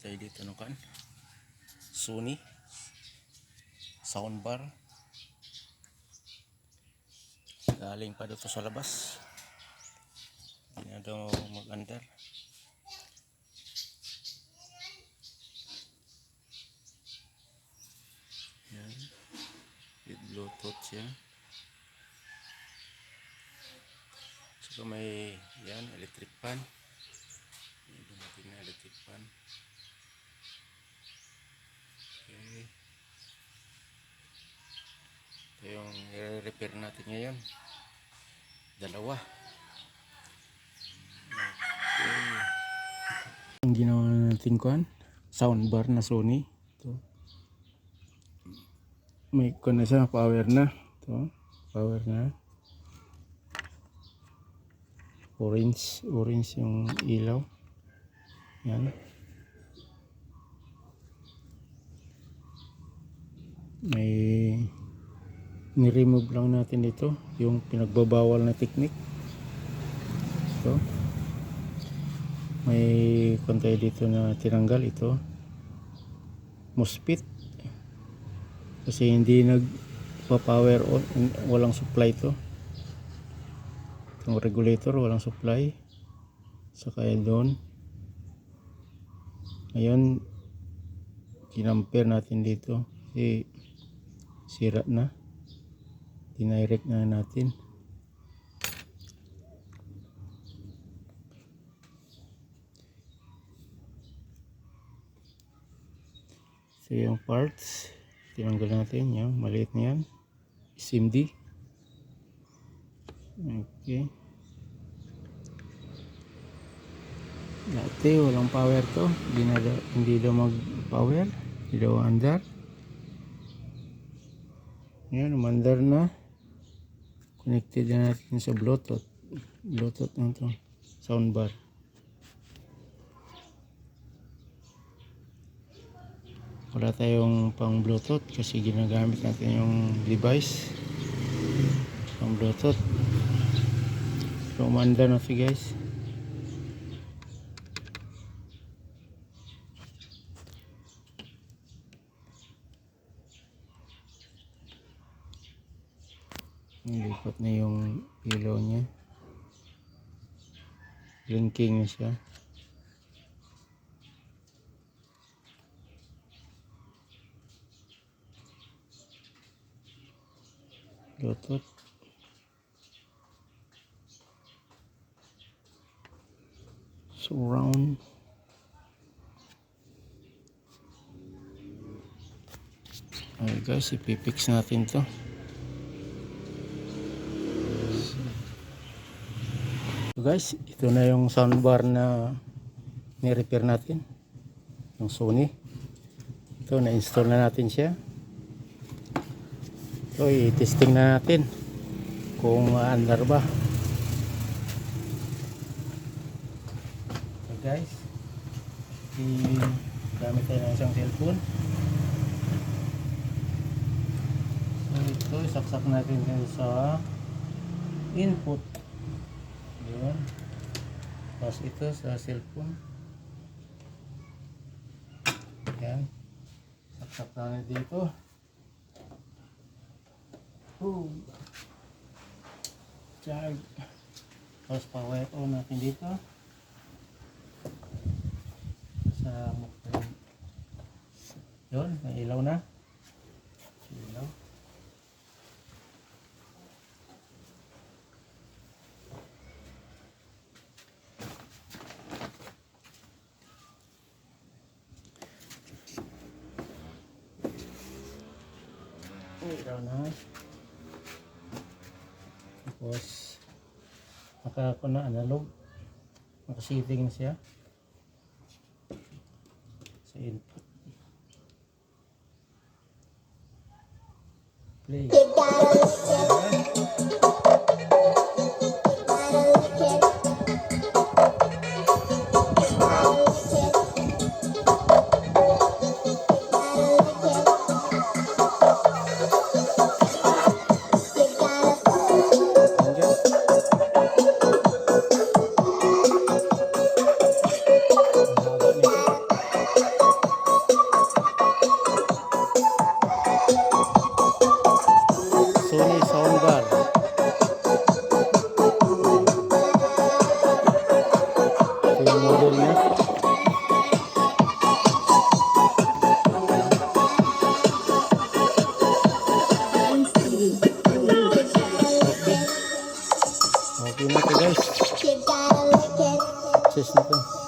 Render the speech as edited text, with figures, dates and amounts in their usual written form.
tayo dito ng kan Sony soundbar, galing pa dito sa labas, hindi na daw mag-under. Yan, with bluetooth siya, saka may yan electric fan. Dumating na electric fan. Okay, ito yung i-repair natin ngayon, dalawa. Okay, ang ginawa natin kuan soundbar na Sony. Ito may kuan na siya, power na. Ito power na, orange yung ilaw. Yan, may ni-remove lang natin dito yung pinagbabawal na technique. So may kontay dito na tinanggal, ito MOSFET kasi hindi nagpa-power on, walang supply to. Itong regulator walang supply, saka doon ngayon kinampere natin dito kasi sira na, dinirect na natin. So yung parts tinanggal natin, yung maliit na yan, SMD. Okay, dati walang power to, hindi daw mag power, hindi daw andar. Yan, umandar na, connected na natin sa bluetooth na to soundbar. Wala tayong pang bluetooth kasi ginagamit natin yung device pang bluetooth. So umandar na si guys. Nilipat na yung ilaw niya, blinking na siya. Bluetooth, surround. Okay guys, ipipix natin to. So guys, ito na yung soundbar na ni-repair natin, yung Sony. Ito, na-install na natin siya. So i-testing na natin kung andar ba. So guys, gamit tayo ng isang cellphone. So ito, isaksak natin sa input. Yun. Tapos ito sa cellphone. Yan. Saksak natin dito. Charge. Tapos power on natin dito sa mukha. Yun, may ilaw na. Ilaw. Ilaw na. Tapos naka na analog, naka-setting na siya sa input. Play. access nito.